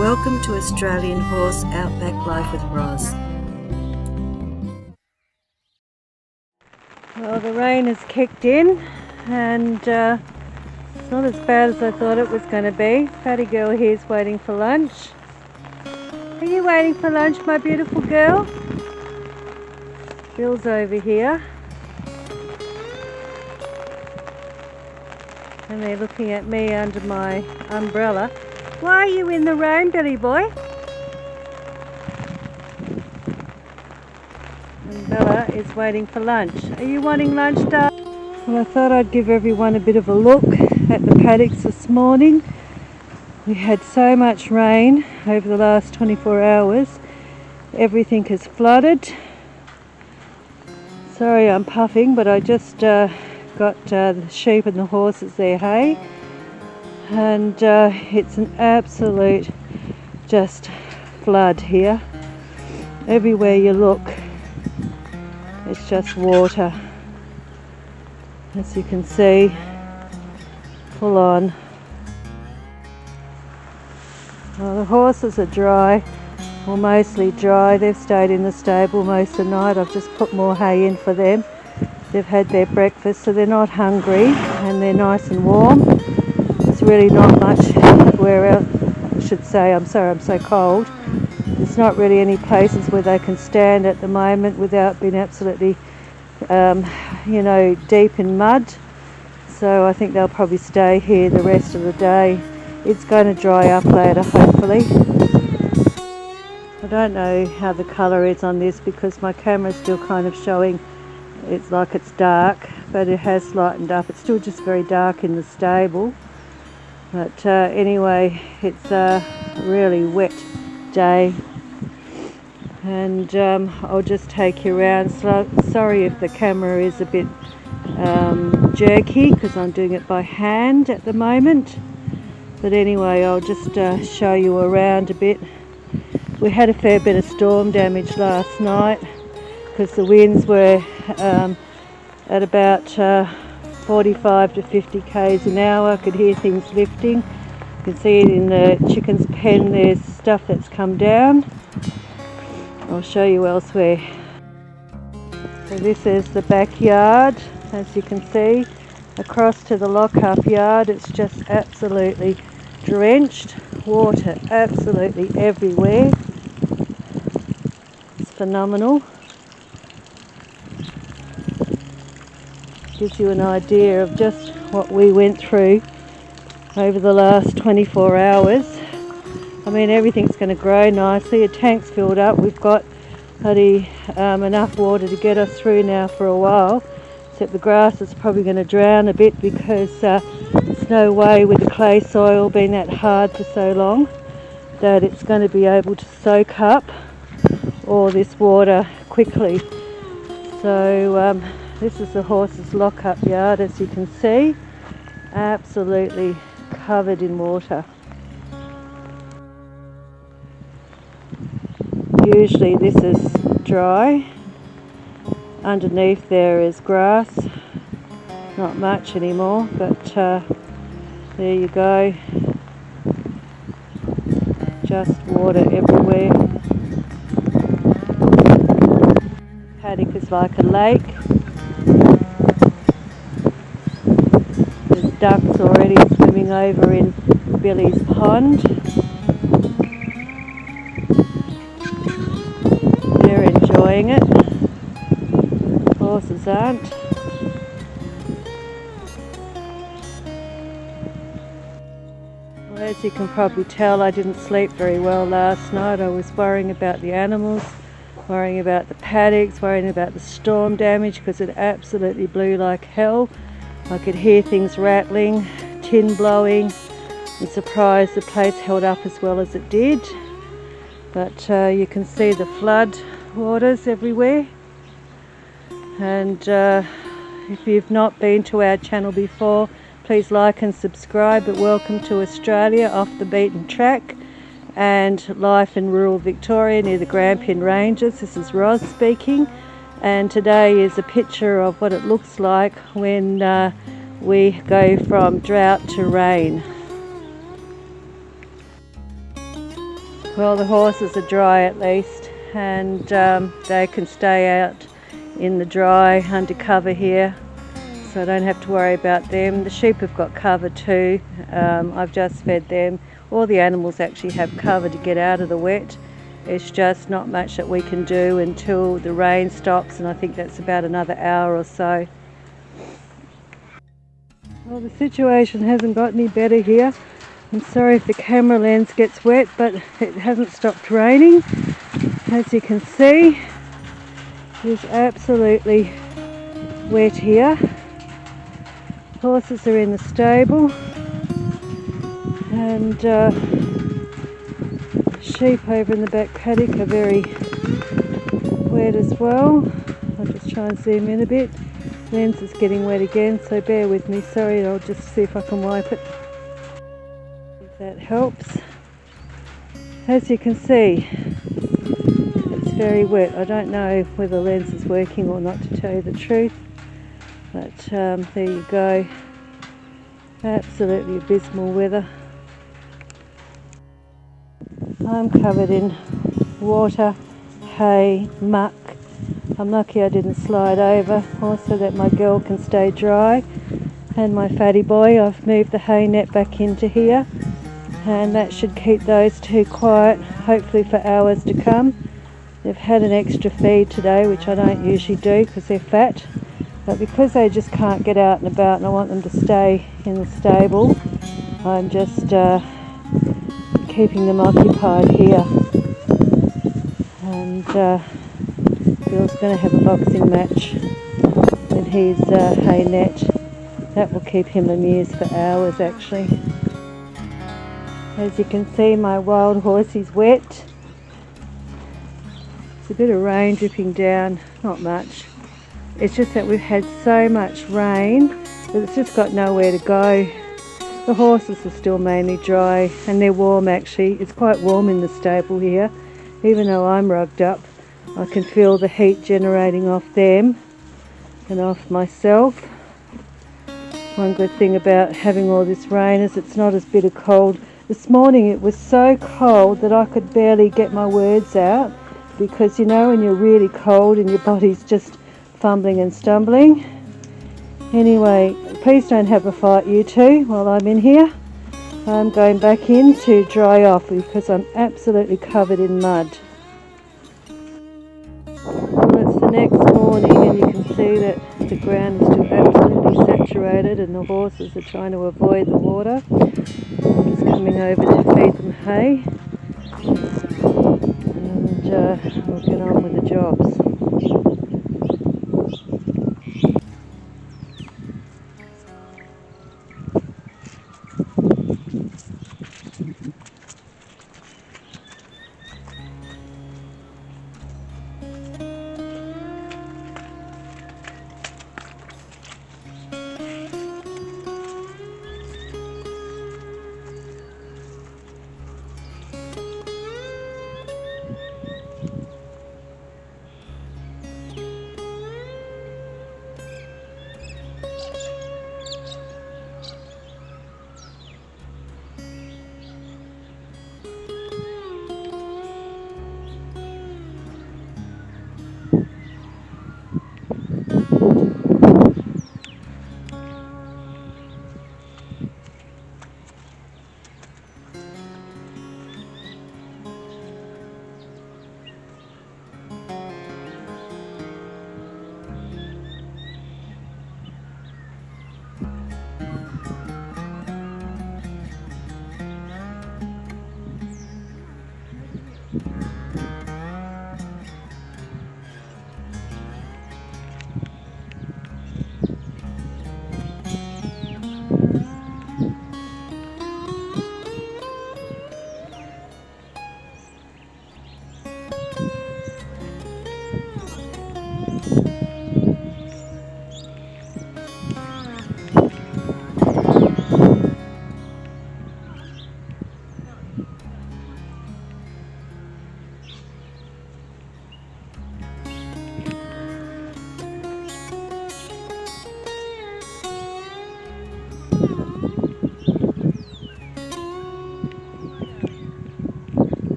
Welcome to Australian Horse Outback Life with Roz. Well, the rain has kicked in and it's not as bad as I thought it was going to be. Paddy girl here is waiting for lunch. Are you waiting for lunch, my beautiful girl? Bill's over here. And they're looking at me under my umbrella. Why are you in the rain, Billy boy? And Bella is waiting for lunch. Are you wanting lunch, darling? Well, I thought I'd give everyone a bit of a look at the paddocks this morning. We had so much rain over the last 24 hours. Everything has flooded. Sorry I'm puffing, but I just got the sheep and the horses their hay, and it's an absolute just flood here. Everywhere you look it's just water, as you can see, full on. Well, the horses are dry, or mostly dry. They've stayed in the stable most of the night. I've just put more hay in for them. They've had their breakfast, so they're not hungry and they're nice and warm. There's really not much where else, I should say, I'm sorry I'm so cold. There's not really any places where they can stand at the moment without being absolutely, deep in mud. So I think they'll probably stay here the rest of the day. It's going to dry up later, hopefully. I don't know how the colour is on this because my camera's still kind of showing it's like it's dark, but it has lightened up. It's still just very dark in the stable, but anyway, it's a really wet day, and I'll just take you around. So, sorry if the camera is a bit jerky because I'm doing it by hand at the moment, but anyway, I'll just show you around a bit. We had a fair bit of storm damage last night because the winds were at about 45 to 50 k's an hour. I could hear things lifting. You can see it in the chicken's pen. There's stuff that's come down. I'll show you elsewhere. So this is the backyard, as you can see. Across to the lock-up yard, it's just absolutely drenched. Water absolutely everywhere. It's phenomenal. Gives you an idea of just what we went through over the last 24 hours. I mean, everything's going to grow nicely. A tank's filled up. We've got enough water to get us through now for a while, except the grass is probably going to drown a bit because there's no way with the clay soil being that hard for so long that it's going to be able to soak up all this water quickly. So this is the horses' lock-up yard, as you can see, absolutely covered in water. Usually this is dry. Underneath there is grass, not much anymore, but there you go, just water everywhere. Paddock is like a lake. There's ducks already swimming over in Billy's pond. They're enjoying it. Horses aren't. Well, as you can probably tell, I didn't sleep very well last night. I was worrying about the animals, worrying about the paddocks, worrying about the storm damage because it absolutely blew like hell. I could hear things rattling, tin blowing. I'm surprised the place held up as well as it did. But you can see the flood waters everywhere. And if you've not been to our channel before, please like and subscribe. But welcome to Australia, off the beaten track, and life in rural Victoria near the Grampian Ranges. This is Roz speaking, and today is a picture of what it looks like when we go from drought to rain. Well, the horses are dry at least, and they can stay out in the dry under cover here, so I don't have to worry about them. The sheep have got cover too. I've just fed them. All the animals actually have cover to get out of the wet. It's just not much that we can do until the rain stops, and I think that's about another hour or so. Well, the situation hasn't got any better here. I'm sorry if the camera lens gets wet, but it hasn't stopped raining. As you can see, it's absolutely wet here. Horses are in the stable, and sheep over in the back paddock are very wet as well. I'll just try and zoom in a bit. Lens is getting wet again, so bear with me. Sorry, I'll just see if I can wipe it. If that helps. As you can see, it's very wet. I don't know whether the lens is working or not, to tell you the truth, but there you go. Absolutely abysmal weather. I'm covered in water, hay, muck. I'm lucky I didn't slide over, also that my girl can stay dry, and my fatty boy. I've moved the hay net back into here, and that should keep those two quiet, hopefully for hours to come. They've had an extra feed today, which I don't usually do because they're fat, but because they just can't get out and about and I want them to stay in the stable, I'm just keeping them occupied here. And Bill's going to have a boxing match with his hay net. That will keep him amused for hours actually. As you can see, my wild horse is wet. There's a bit of rain dripping down, not much. It's just that we've had so much rain that it's just got nowhere to go. The horses are still mainly dry, and they're warm actually. It's quite warm in the stable here. Even though I'm rugged up, I can feel the heat generating off them and off myself. One good thing about having all this rain is it's not as bitter cold. This morning it was so cold that I could barely get my words out, because you know when you're really cold and your body's just fumbling and stumbling. Anyway, please don't have a fight you two while I'm in here. I'm going back in to dry off because I'm absolutely covered in mud. Well, it's the next morning and you can see that the ground is still absolutely saturated and the horses are trying to avoid the water. I'm just coming over to feed them hay, and we'll get on with the jobs.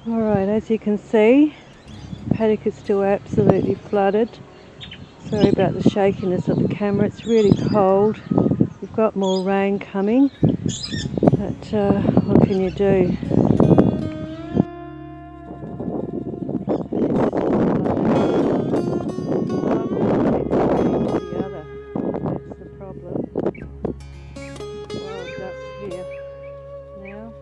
Alright, as you can see, paddock is still absolutely flooded. Sorry about the shakiness of the camera, it's really cold. We've got more rain coming, but what can you do? That's the problem. Wild ducks here now.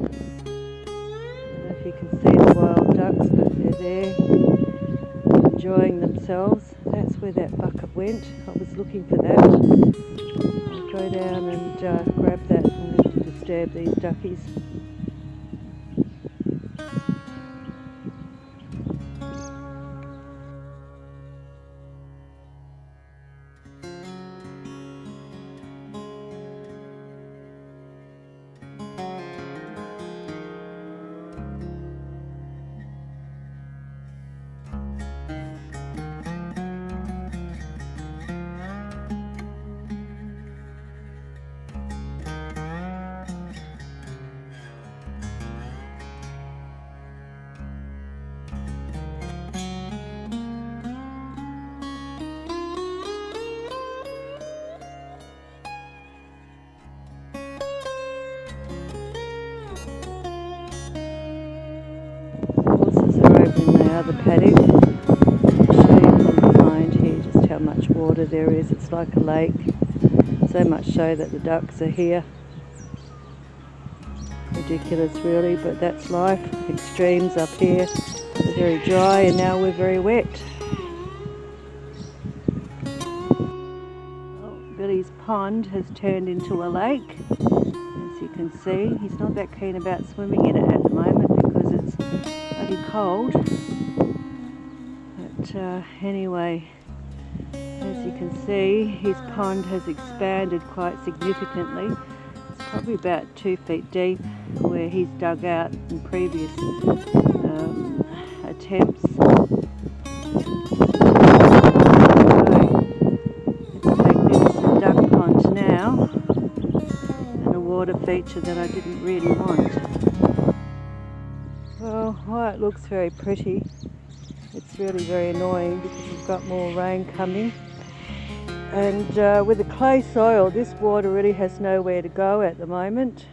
I don't know if you can see the wild ducks, but they're there enjoying themselves. That's where that bucket went. I was looking for that. I'll go down and grab that. I'm going to disturb these duckies. Horses are over in the other paddock. I'll show you from behind here just how much water there is. It's like a lake. So much so that the ducks are here. Ridiculous really, but that's life. Extremes up here. We're very dry and now we're very wet. Well, Billy's pond has turned into a lake. As you can see, he's not that keen about swimming in it at the moment because it's bloody cold. But anyway, as you can see, his pond has expanded quite significantly. It's probably about 2 feet deep where he's dug out in previous attempts. It's a magnificent duck pond now, and a water feature that I didn't really want. Well, while it looks very pretty, it's really very annoying because we've got more rain coming. And with the clay soil, this water really has nowhere to go at the moment.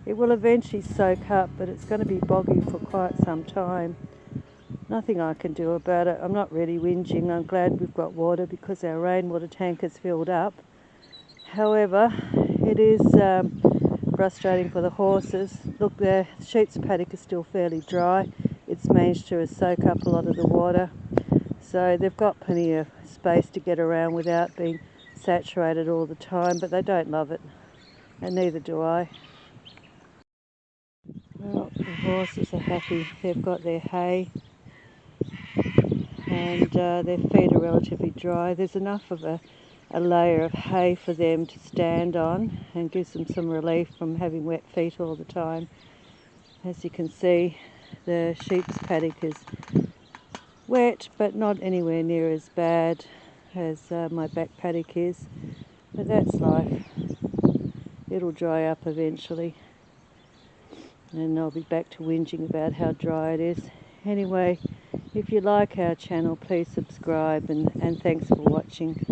It will eventually soak up, but it's going to be boggy for quite some time. Nothing I can do about it. I'm not really whinging. I'm glad we've got water because our rainwater tank is filled up. However, it is frustrating for the horses. Look, the sheep's paddock is still fairly dry. It's managed to soak up a lot of the water. So they've got plenty of space to get around without being saturated all the time, but they don't love it, and neither do I. Well, the horses are happy. They've got their hay and their feet are relatively dry. There's enough of a layer of hay for them to stand on and gives them some relief from having wet feet all the time. As you can see, the sheep's paddock is wet, but not anywhere near as bad as my back paddock is. But that's life. It'll dry up eventually. And I'll be back to whinging about how dry it is. Anyway, if you like our channel, please subscribe and thanks for watching.